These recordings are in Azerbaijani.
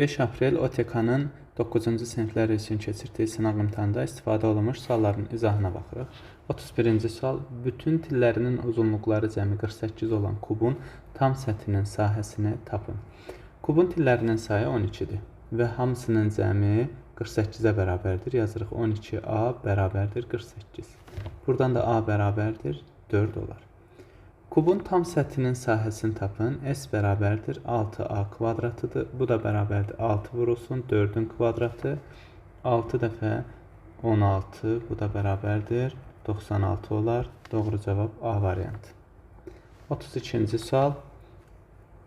5 aprel OTK-nın 9-cu siniflər üçün keçirdiyi sınaq imtahanında istifadə olunmuş sualların izahına baxırıq. 31-ci sual. Bütün tillərinin uzunluqları cəmi 48 olan kubun tam səthinin sahəsini tapın. Kubun tillərinin sayı 12-dir və hamısının cəmi 48-ə bərabərdir. Yazırıq 12A bərabərdir 48. Buradan da A bərabərdir 4 olar. Kubun tam səthinin sahəsini tapın. S bərabərdir 6A kvadratıdır. Bu da bərabərdir 6 vurulsun 4-ün kvadratı. 6 dəfə 16. Bu da bərabərdir 96 olar. Doğru cavab A variantı. 32-ci sual.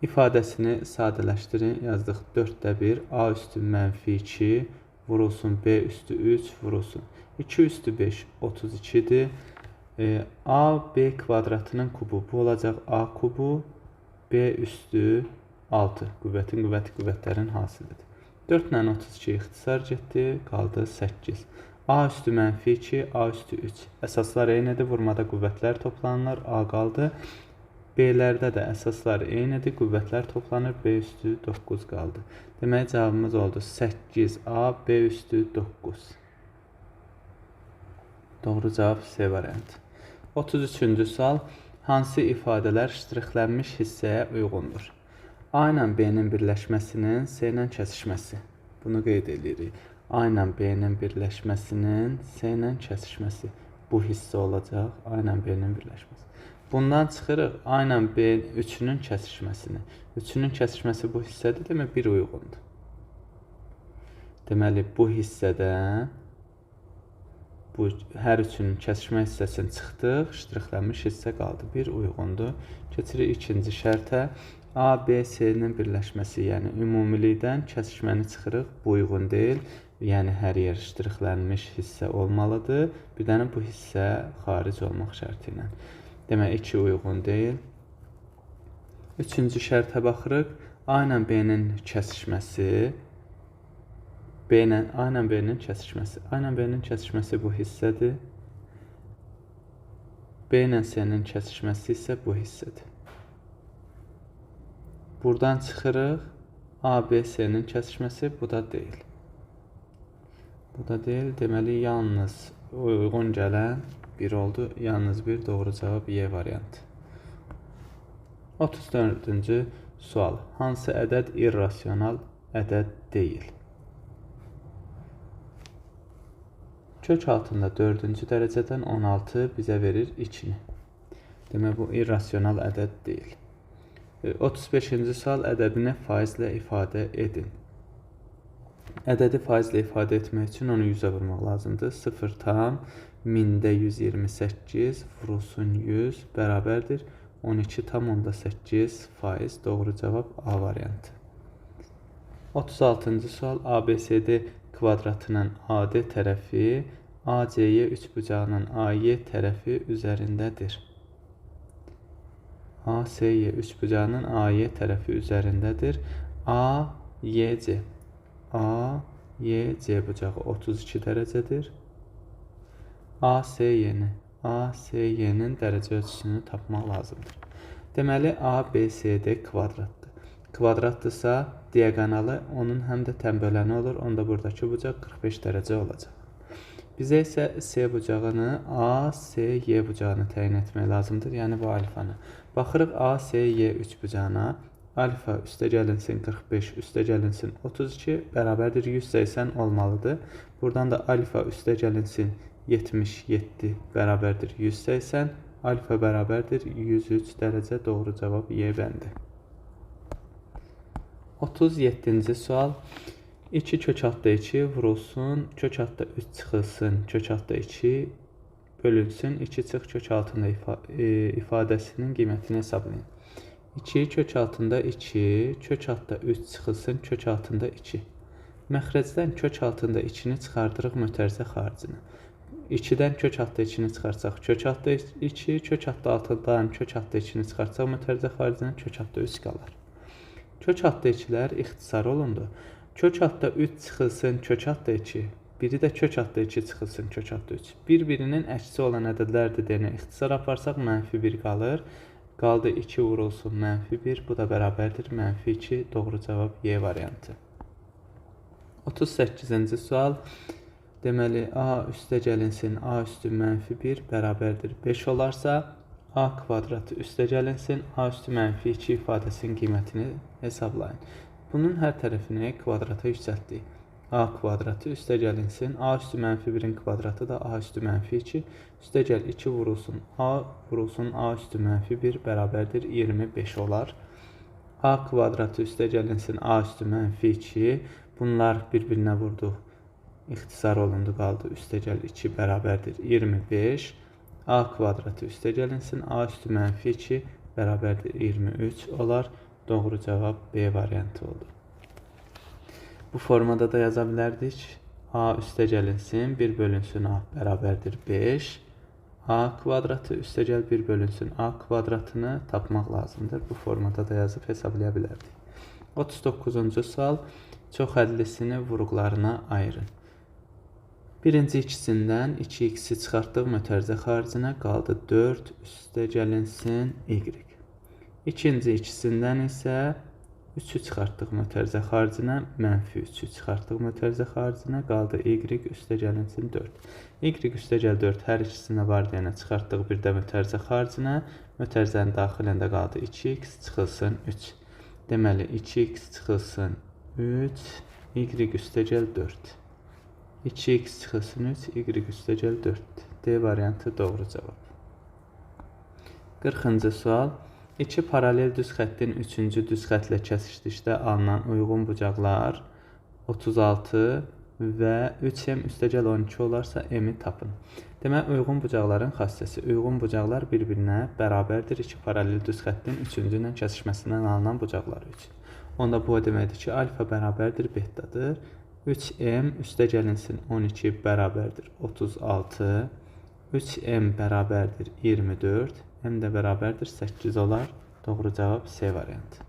İfadəsini sadələşdirin. Yazdıq 4də 1. A üstü mənfi 2 vurulsun B üstü 3 vurulsun. 2 üstü 5 32-dir. A, B kvadratının kubu. Bu olacaq A kubu. B üstü 6. Qüvvətin qüvvəti qüvvətlərin hasilidir. 4 ilə 32 ixtisar getdi. Qaldı 8. A üstü mənfi 2, A üstü 3. Əsaslar eynidir. Vurmada qüvvətlər toplanılır. A qaldı. B-lərdə də əsaslar eynidir. Qüvvətlər toplanır. B üstü 9 qaldı. Demək cavabımız oldu 8A, B üstü 9. Doğru cavab C variantı. 33-cü sual. Hansı ifadələr ştrixlənmiş hissəyə uyğundur? A ilə B-nin birləşməsinin C ilə kəsişməsi. Bunu qeyd edirik. A ilə B-nin birləşməsinin C ilə kəsişməsi. Bu hissə olacaq. A ilə B-nin birləşməsi. Bundan çıxırıq A ilə B üçünün kəsişməsini. Üçünün kəsişməsi bu hissədir. Demək, bir uyğundur. Deməli, bu hissədən bu hər üçünün kəsişmə hissəsini çıxdıq, ştrixlənmiş hissə qaldı. Bir uyğundur. Keçirik ikinci şərtə. A, B, C-nin birləşməsi, yəni ümumilikdən kəsişməni çıxırıq. Bu uyğun deyil. Yəni hər yer ştrixlənmiş hissə olmalıdır. Bir dənə bu hissə xaric olmaq şərti ilə. Demək, 2 uyğun deyil. Üçüncü şərtə baxırıq. A ilə B-nin kəsişməsi. A ilə B-nin kəsişməsi. A ilə B-nin kəsişməsi bu hissədir. B ilə C-nin kəsişməsi isə bu hissədir. Buradan çıxırıq. A, B, C-nin kəsişməsi bu da deyil. Bu da deyil. Deməli, yalnız uyğun gələn 1 oldu. Yalnız bir doğru cavab Y variantı. 34-cü sual. Hansı ədəd irrasional ədəd deyil? Kök altında 4-cü dərəcədən 16 bizə verir 2-ni. Demək, bu irrasional ədəd deyil. 35-ci sual. Ədədini faizlə ifadə edin. Ədədi faizlə ifadə etmək üçün onu 100-ə vurmaq lazımdır. 0 tam 1000-də 128 vurulsun 100 bərabərdir 12 tam 8 faiz. Doğru cavab A variantı. 36-cı sual. ABCD kvadratının AD tərəfi ACY üçbucağının AY tərəfi üzərindədir. ACY üçbucağının AY tərəfi üzərindədir. AYC bucağı 32 dərəcədir. ACY-nin dərəcə ölçüsünü tapmaq lazımdır. Deməli, ABCD kvadratdır. Kvadraddırsa, diaqonalı onun həm də tənböləni olur. Onda buradakı bucaq 45 dərəcə olacaq. Bizə isə C bucağını, ACY bucağını təyin etmək lazımdır. Yəni, bu alfanı. Baxırıq ACY üçbucağına. Alfa üstə gəlinsin 45, üstə gəlinsin 32, bərabərdir 180 olmalıdır. Buradan da alfa üstə gəlinsin 77, bərabərdir 180. Alfa bərabərdir 103 dərəcə. Doğru cavab Y bəndi. 37-ci sual. 2 kök altda 2 vurulsun, kök altda 3 çıxılsın, kök altda 2 bölünsün, 2 çıx kök altında ifadəsinin qiymətini hesablayın. 2 kök altında 2, kök altda 3 çıxılsın, kök altında 2. Məxrəcdən kök altında 2-ni çıxardırıq mötərizə xaricinə. 2-dən kök altda 2-ni çıxarsaq, kök altda 2, kök altda 6-dan kök altda 2-ni çıxarsaq mötərizə xaricinə kök altda 3 qalar. Kök altda 2-lər ixtisar olundu. Kök altda 3 çıxılsın, kök altda 2. Biri də kök altda 2 çıxılsın, kök altda 3. Bir-birinin əksi olan ədədlərdir deyənə ixtisar aparsaq mənfi 1 qalır. Qaldı 2 vurulsun mənfi 1. Bu da bərabərdir mənfi 2. Doğru cavab Y variantı. 38-ci sual. Deməli, a üstə gəlinsin a üstü mənfi 1 bərabərdir 5 olarsa, a kvadratı üstə gəlinsin a üstü mənfi 2 ifadəsinin qiymətini hesablayın. Bunun hər tərəfini kvadrata yüksəltdik. A kvadratı üstə gəlinsin a üstü mənfi 1-in kvadratı da a üstü mənfi 2 üstə gəl 2 vurulsun a üstü mənfi 1 bərabərdir 25 olar. A kvadratı üstə gəlinsin a üstü mənfi 2, bunlar bir-birinə vurduq. İxtisar olundu, qaldı üstə gəl 2 bərabərdir 25. A kvadratı üstə gəlinsin a üstü mənfi 2 bərabərdir 23 olar. Doğru cavab B variantı oldu. Bu formada da yaza bilərdik. A üstə gəlinsin 1 bölünsün a bərabərdir 5. A kvadratı üstə gəl 1 bölünsün a kvadratını tapmaq lazımdır. Bu formada da yazıb hesablaya bilərdik. 39-cu sual. Çox hədlisini vurğularına ayırın. Birinci ikisindən 2x'i çıxartdıq mötərizə xaricinə, qaldı 4 üstə gəlinsin y. İkinci ikisindən isə 3'ü çıxartdıq mötərizə xaricinə, mənfi 3'ü çıxartdıq mötərizə xaricinə, qaldı y üstə gəlinsin 4. Y üstə gəl 4 hər ikisinə var deyənə çıxartdıq bir də mötərizə xaricinə, mötərizənin daxilində qaldı 2x çıxılsın 3. Deməli 2x çıxılsın 3, y üstə gəl 4. 2x çıxılsın 3, y üstə gəl 4. D variantı doğru cavab. 40-cı sual. İki paralel düz xəttin 3-cü düz xətlə kəsişdikdə alınan uyğun bucaqlar 36 və 3m üstə gəl 12 olarsa m-i tapın. Demək, uyğun bucaqların xassəsi. Uyğun bucaqlar bir-birinə bərabərdir. İki paralel düz xəttin 3-cü ilə kəsişməsindən alınan bucaqlar üçün. Onda bu o deməkdir ki, alfa bərabərdir betadır. 3m üstə gəlinsin 12 bərabərdir 36. 3m bərabərdir 24. M də bərabərdir 8 olar. Doğru cavab C variantı.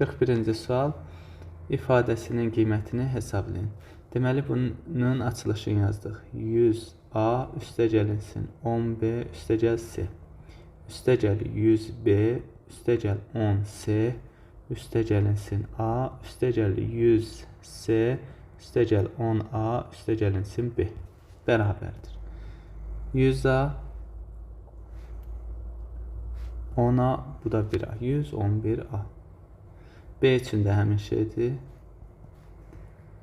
41-ci sual. İfadəsinin qiymətini hesablayın. Deməli, bunun açılışını yazdıq. 100a üstə gəlinsin 10b üstə gəl c. Üstə gəl 100b üstə gəl 10c. Üstə gəlinsin a üstə gəl 100c. Üstə gəl 10a üstə gəlinsin b. Bərabərdir. 100a 10a, bu da 1a. 111a. B üçün də həmin şeydir.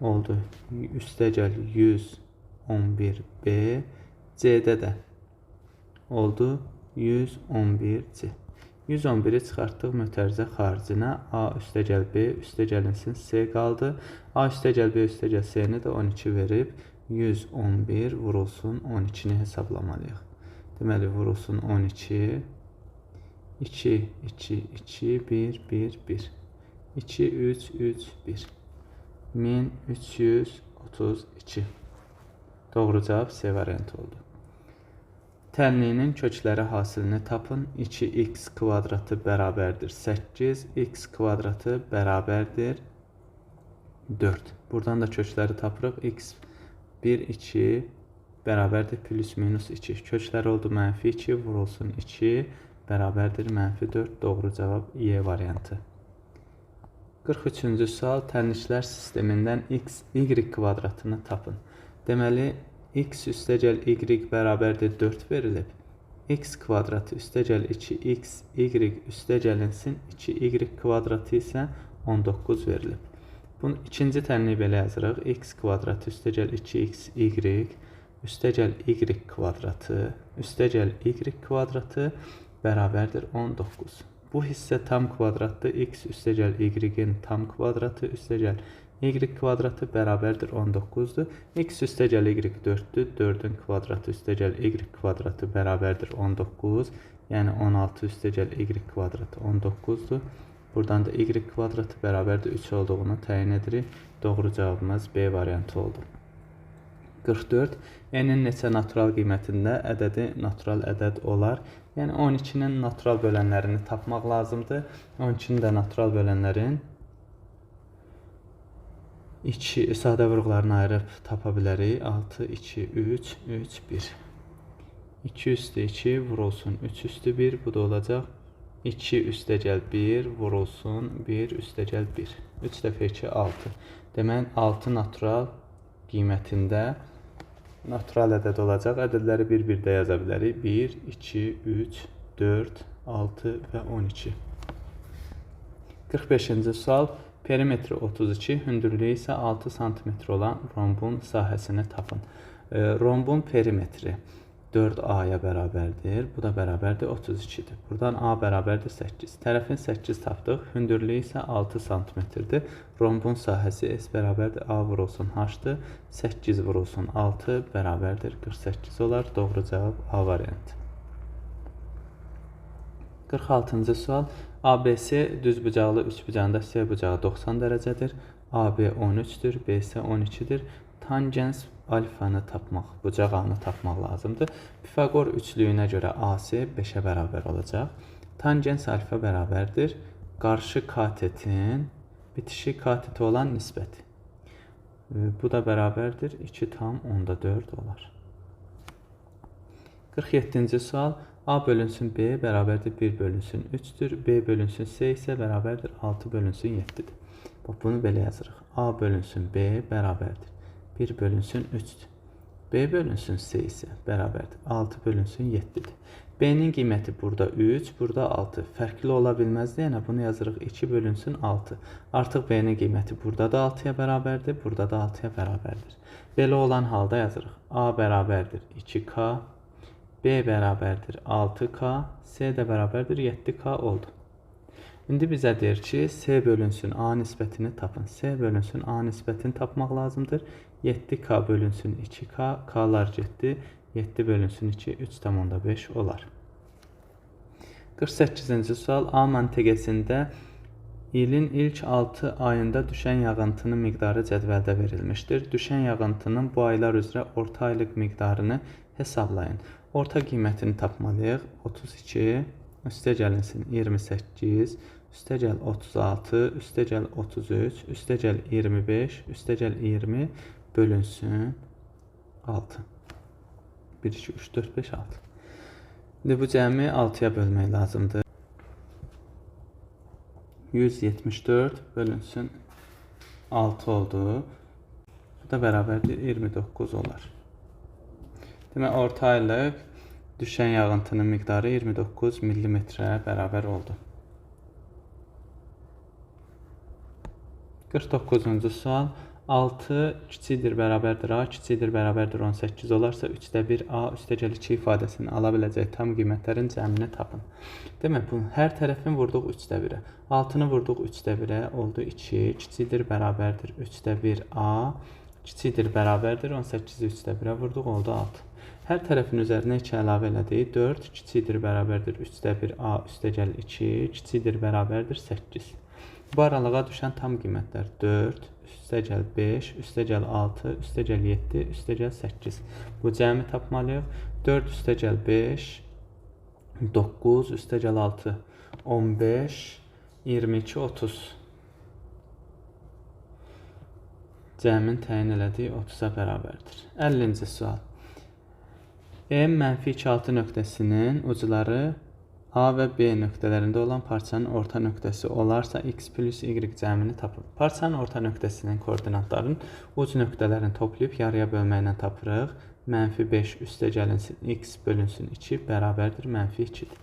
Oldu. Üstə gəl 111b. C-də də oldu 111c. 111'i çıxartdıq mötərizə xaricinə. A üstə gəl b üstə gəlinsin c qaldı. A üstə gəl b üstə gəl c-ni də 12 verib 111 vurulsun 12'ni hesablamalıyıq. Deməli, vurulsun 12. 2, 2, 2, 1, 1, 1. 2, 3, 3, 1. 1332. Doğru cavab C variantı oldu. Tənlinin kökləri hasilini tapın. 2x kvadratı bərabərdir 8. X kvadratı bərabərdir 4. Buradan da kökləri tapırıq. X 1, 2 bərabərdir plus minus 2. Kökləri oldu mənfi 2 vurulsun 2 bərabərdir mənfi 4. Doğru cavab Y variantı. 43-cü sual. Tənliklər sistemindən x, y kvadratını tapın. Deməli, x üstə gəl y bərabərdir 4 verilib. X kvadratı üstə gəl 2x, y üstə gəlinsin 2y kvadratı isə 19 verilib. Bunun ikinci tənliyi belə yazırıq. X kvadratı üstə gəl 2x, y üstə gəl y kvadratı, üstə gəl y kvadratı bərabərdir 19. Bu hissə tam kvadratdır. X üstə gəl y-in tam kvadratı üstə gəl y kvadratı bərabərdir 19'dur. X üstə gəl y 4'dür. 4'ün kvadratı üstə gəl y kvadratı bərabərdir 19. Yəni 16 üstə gəl y kvadratı 19'dur. Buradan da y kvadratı bərabərdir 3 olduğunu təyin edirik. Doğru cavabımız B variantı oldu. 44. N-in neçə natural qiymətində ədədi natural ədəd olar? Yəni 12'nin natural bölənlərini tapmaq lazımdır. 12'nin də natural bölənlərin sadə vurğularını ayırıb tapa bilərik. 6, 2, 3, 3, 1. 2 üstü 2 vurulsun 3 üstü 1. Bu da olacaq 2 üstə gəl 1 vurulsun 1 üstə gəl 1. 3 dəfə 2 6. Demək 6 natural qiymətində natural ədəd olacaq. Ədədləri bir-birdə yaza bilərik. 1, 2, 3, 4, 6 və 12. 45-ci sual. Perimetri 32, hündürlüyü isə 6 sm olan rombun sahəsini tapın. Rombun perimetri 4A-ya bərabərdir. Bu da bərabərdir 32-dir. Buradan A bərabərdir 8. Tərəfin 8 tapdıq. Hündürlüyü isə 6 sm-dir. Rombun sahəsi S bərabərdir A vurulsun H-dır. 8 vurulsun 6 bərabərdir 48 olar. Doğru cavab A variantı. 46-cı sual. ABC düzbucaqlı üçbucağında C bucağı 90 dərəcədir. AB 13-dür, BC 12-dir. Tangens alfanı tapmaq, bucaq A-nı tapmaq lazımdır. Pifaqor üçlüyünə görə AC 5-ə bərabər olacaq. Tangens alfa bərabərdir. Qarşı katetin bitişi kateti olan nisbəti. Bu da bərabərdir 2 tam onda 4 olar. 47-ci sual. A bölünsün B bərabərdir 1 bölünsün 3-dür. B bölünsün C isə bərabərdir 6 bölünsün 7-dir. Bunu belə yazırıq. A bölünsün B bərabərdir 1 bölünsün 3-dür. B bölünsün C isə bərabərdir 6 bölünsün 7-dir. B-nin qiyməti burada 3, burada 6. Fərqli ola bilməz deyənə bunu yazırıq 2 bölünsün 6. Artıq B-nin qiyməti burada da 6-ya bərabərdir, burada da 6-ya bərabərdir. Belə olan halda yazırıq. A bərabərdir 2K, B bərabərdir 6K, C də bərabərdir 7K oldu. İndi bizə deyir ki, C bölünsün A nisbətini tapın. C bölünsün A nisbətini tapmaq lazımdır. 7K bölünsün 2K, K'lar getdi. 7 bölünsün 2, 3,5 olar. 48-ci sual. A məntəqəsində ilin ilk 6 ayında düşən yağıntının miqdarı cədvəldə verilmişdir. Düşən yağıntının bu aylar üzrə orta aylıq miqdarını hesablayın. Orta qiymətini tapmalıyıq. 32, üstə gəlinsin 28, üstə gəl 36, üstə gəl 33, üstə gəl 25, üstə gəl 20, bölünsün 6. 1, 2, 3, 4, 5, 6. İndi bu cəmi 6-ya bölmək lazımdır. 174 bölünsün 6 oldu. Bu da bərabərdir 29 olar. Demək, orta aylıq düşən yağıntının miqdarı 29 mm-ə bərabər oldu. 49-cu sual. 6 kiçikdir bərabərdir A, kiçikdir bərabərdir 18 olarsa 3də 1 A üstə gəl 2 ifadəsini ala biləcək tam qiymətlərin cəmini tapın. Demək, bu hər tərəfini vurduq 3də 1-ə. 6-nı vurduq 3də 1-ə, oldu 2, kiçikdir bərabərdir 3də 1 A, kiçikdir bərabərdir 18-i 3də 1-ə vurduq, oldu 6. Hər tərəfin üzərinə 2 əlavə elədik. 4 kiçikdir bərabərdir 3də 1 A üstə gəl 2, kiçikdir bərabərdir 8. Bu aralığa düşən tam qiymətlər 4, üstə gəl 5, üstə gəl 6, üstə gəl 7, üstə gəl 8. Bu cəmi tapmalıyıq. 4 üstə gəl 5, 9, üstə gəl 6, 15, 22, 30. Cəmin təyin elədiyi 30-a bərabərdir. 50-ci sual. M-2,6 nöqtəsinin ucları A və B nöqtələrində olan parçanın orta nöqtəsi olarsa X plus Y cəmini tapın. Parçanın orta nöqtəsinin koordinatlarının uc nöqtələrini toplayıb yarıya bölməklə tapırıq. -5 üstə gəlinsin X bölünsün 2 bərabərdir -2-dir.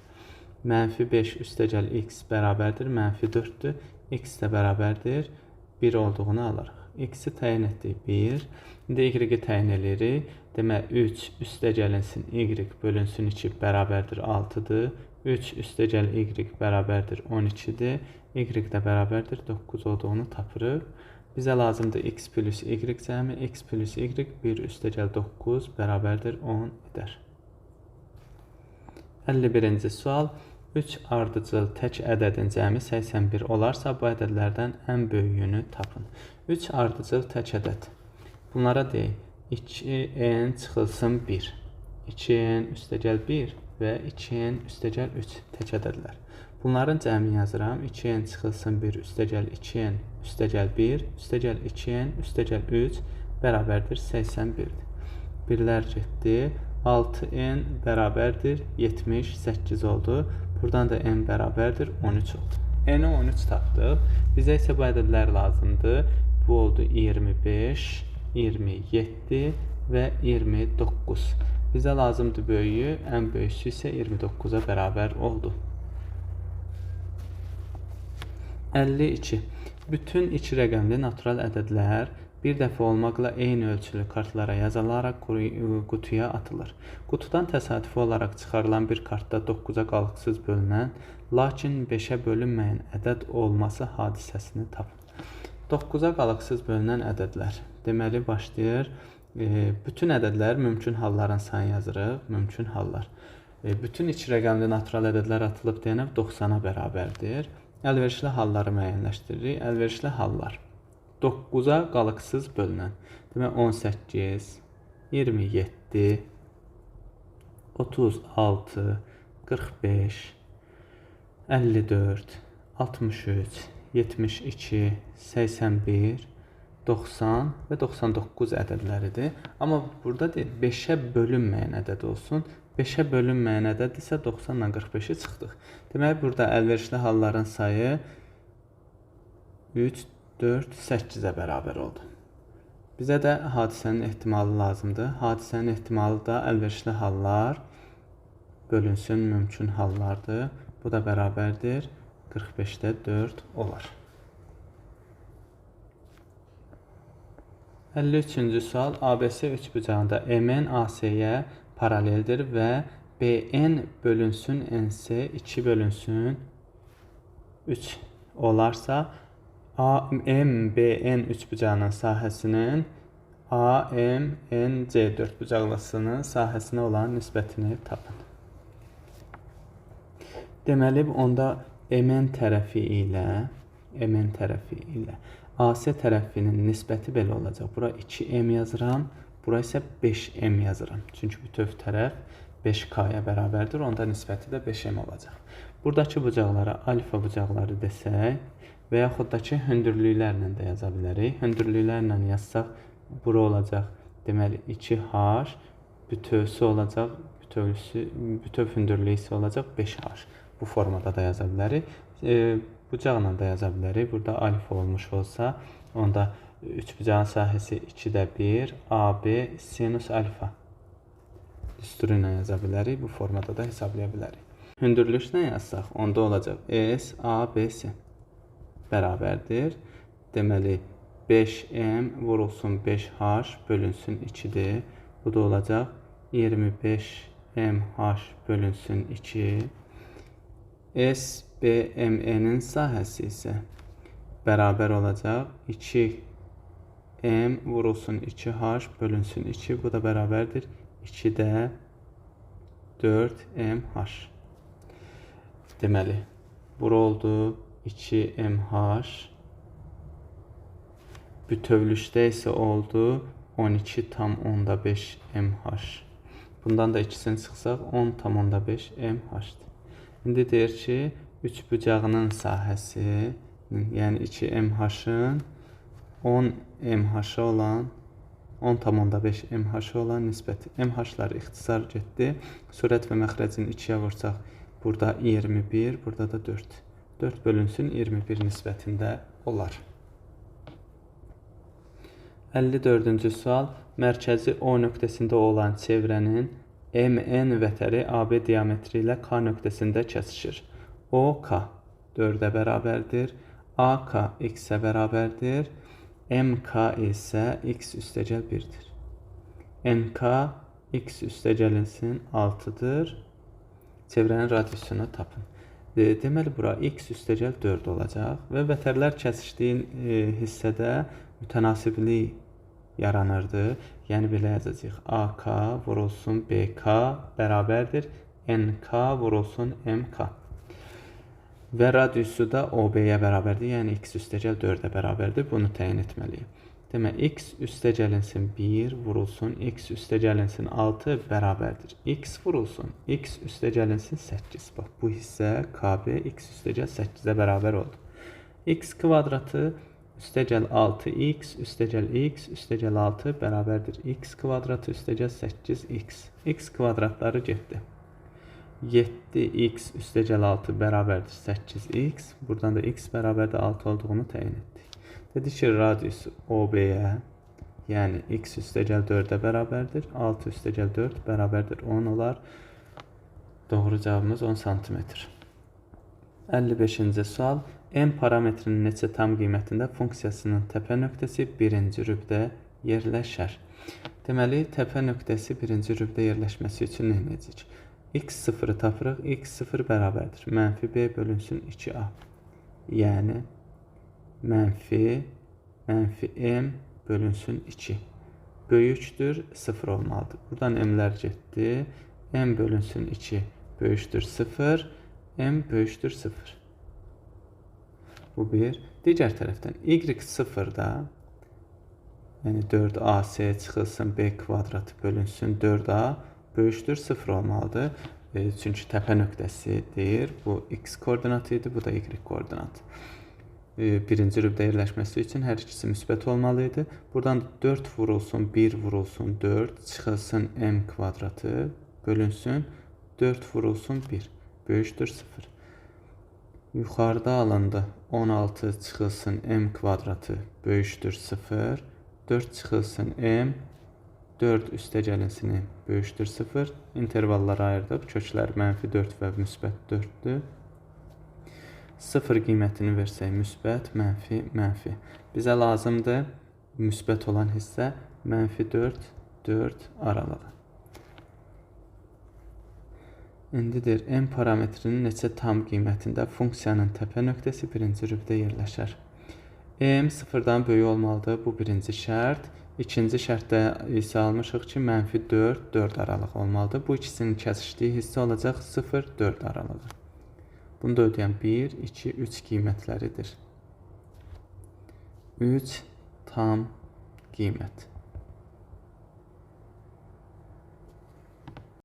-5 üstə gəl X bərabərdir -4-dür. X də bərabərdir 1 olduğunu alırıq. X-i təyin etdik 1. İndi Y-i təyin edirik. Demək 3 üstə gəlinsin Y bölünsün 2 bərabərdir 6-dır. 3 üstə gəl Y bərabərdir 12-dir. Y də bərabərdir 9 olduğunu tapırıq. Bizə lazımdır X plus Y cəmi. X plus Y 1 üstə gəl 9 bərabərdir 10 edər. 51-ci sual. 3 ardıcıl tək ədədin cəmi 81 olarsa bu ədədlərdən ən böyüyünü tapın. 3 ardıcıl tək ədəd. Bunlara deyək. 2n çıxılsın 1. 2n üstə gəl 1 və 2n üstə gəl 3 tək ədədlər. Bunların cəmini yazıram. 2n çıxılsın 1 üstə gəl 2n üstə gəl 1 üstə gəl 2n üstə gəl 3 bərabərdir 81-dir. Birlər getdi. 6n bərabərdir 78 oldu. Buradan da n bərabərdir 13 oldu. N-i 13 tapdıq. Bizə isə bu ədədlər lazımdır. Bu oldu 25, 27 və 29. Bizə lazımdır böyüyü, ən böyüsü isə 29-a bərabər oldu. 52. Bütün iki rəqəmli natural ədədlər bir dəfə olmaqla eyni ölçülü kartlara yazılaraq qutuya atılır. Qutudan təsadüfi olaraq çıxarılan bir kartda 9-a qalıqsız bölünən, lakin 5-ə bölünməyən ədəd olması hadisəsini tapın. 9-a qalıqsız bölünən ədədlər. Deməli, başlayır. Bütün ədədlər mümkün halların sayını yazırıq. Mümkün hallar. Bütün iki rəqəmli natural ədədlər atılıb deyənə 90-a bərabərdir. Əlverişli halları müəyyənləşdiririk. Əlverişli hallar. 9-a qalıqsız bölünən. Demək, 18, 27, 36, 45, 54, 63, 72, 81, 90 və 99 ədədləridir. Amma burada deyil, 5-ə bölünməyən ədəd olsun. 5-ə bölünməyən ədəd isə 90 ilə 45-i çıxdıq. Demək, burada əlverişli halların sayı 3, 4, 8-ə bərabər oldu. Bizə də hadisənin ehtimalı lazımdır. Hadisənin ehtimalı da əlverişli hallar bölünsün mümkün hallardır. Bu da bərabərdir. 45-də 4 olar. 53-cü sual. ABC üçbucağında MN AC-yə paraleldir və BN bölünsün NC 2 bölünsün 3 olarsa AMBN üçbucağının sahəsinin AMNC dördbucaqlısının sahəsinə olan nisbətini tapın. Deməli, onda MN tərəfi ilə AC tərəfinin nisbəti belə olacaq. Bura 2M yazıram, bura isə 5M yazıram. Çünki bütöv tərəf 5K-ya bərabərdir, onda nisbəti də 5M olacaq. Buradakı bucaqlara alfa bucaqları desək və yaxud da ki, hündürlüklərlə də yaza bilərik. Hündürlüklərlə yazsaq, bura olacaq, deməli, 2H, bütövsü olacaq, bütöv hündürlüyü isə olacaq 5H. Bu formada da yaza bilərik. Bucaqla da yaza bilərik. Burada alfa olmuş olsa, onda üçbucağın sahəsi 2-də 1, AB sinus alfa düsturu ilə yaza bilərik. Bu formada da hesablaya bilərik. Hündürlüklə yazsaq, onda olacaq S, A, B, S bərabərdir. Deməli, 5M vurulsun 5H bölünsün 2-dir. Bu da olacaq 25MH bölünsün 2. SBME-nin sahəsi isə bərabər olacaq 2M vurulsun 2H bölünsün 2. Bu da bərabərdir 2-də 4MH. Deməli, bura oldu 2MH. Bütövlükdə isə oldu 12,5 MH. Bundan da ikisini çıxsaq 10,5 MH-dir. İndi deyir ki, üçbucağının sahəsi, yəni 2MH-ın 10 MH-a olan 10,5 MH-a olan nisbəti. MH-lar ixtisar getdi. Sürət və məxrəcini 2-yə vursaq, burada 21, burada da 4. 4 bölünsün 21 nisbətində olar. 54-cü sual. Mərkəzi O nöqtəsində olan çevrənin MN vətəri AB diametri ilə K nöqtəsində kəsişir. OK 4-ə bərabərdir. AK X-ə bərabərdir. MK isə X üstəgəl 1-dir. NK X üstəgəlinsin 6-dır. Çevrənin radiusunu tapın. Deməli, bura X üstəgəl 4 olacaq və vətərlər kəsişdiyi hissədə mütənasiblik yaranırdı. Yəni, belə yazacaq. AK vurulsun BK bərabərdir. NK vurulsun MK. Və radiusu da OB-yə bərabərdir. Yəni, X üstəgəl 4-ə bərabərdir. Bunu təyin etməliyik. Demək, X üstəgəlinsin 1 vurulsun X üstəgəlinsin 6 bərabərdir. X vurulsun X üstəgəlinsin 8. Bax, bu hissə KB X üstəgəl 8-ə bərabər oldu. X kvadratı üstəgəl 6X üstəgəl X üstəgəl 6 bərabərdir. X kvadratı üstəgəl 8X. X kvadratları getdi. 7x üstəgəl 6 bərabərdir 8x. Buradan da x bərabərdir 6 olduğunu təyin etdik. Dedik ki, radius OB-yə, yəni x üstəgəl 4-ə bərabərdir. 6 üstəgəl 4 bərabərdir 10 olar. Doğru cavabımız 10 cm. 55-ci sual. M parametrinin neçə tam qiymətində funksiyasının təpə nöqtəsi birinci rübdə yerləşər? Deməli, təpə nöqtəsi birinci rübdə yerləşməsi üçün nə edəcək? x0-ı tapırıq. x0 bərabərdir. Mənfi b bölünsün 2a. Yəni, mənfi m bölünsün 2. Böyükdür 0 olmalıdır. Buradan m'lər getdi. M bölünsün 2 böyükdür 0. M böyükdür 0. Bu bir. Digər tərəfdən y0-da, yəni 4ac çıxılsın b kvadratı bölünsün 4a böyükdür 0 olmalıdır. Çünki təpə nöqtəsi deyir. Bu x koordinatı idi, bu da y koordinatı. Birinci rübdə yerləşməsi üçün hər ikisi müsbət olmalı idi. Buradan 4 vurulsun, 1 vurulsun 4, çıxılsın m kvadratı bölünsün 4 vurulsun 1 böyükdür 0. Yuxarıda alındı 16 çıxılsın m kvadratı böyükdür 0. 4 çıxılsın m, 4 üstəgəlinsin m böyükdür 0. İntervallara ayırdıq. Köklər mənfi 4 və müsbət 4-dür. 0 qiymətini versək müsbət, mənfi, mənfi. Bizə lazımdır müsbət olan hissə mənfi 4, 4 aralığı. İndidir, m parametrinin neçə tam qiymətində funksiyanın təpə nöqtəsi birinci rübdə yerləşər? M sıfırdan böyük olmalıdır, bu birinci şərt. İkinci şərtdə isə almışıq ki, mənfi 4, 4 aralıq olmalıdır. Bu ikisinin kəsişdiyi hissə olacaq 0, 4 aralığı. Bunu da ödəyən 1, 2, 3 qiymətləridir. 3 tam qiymət.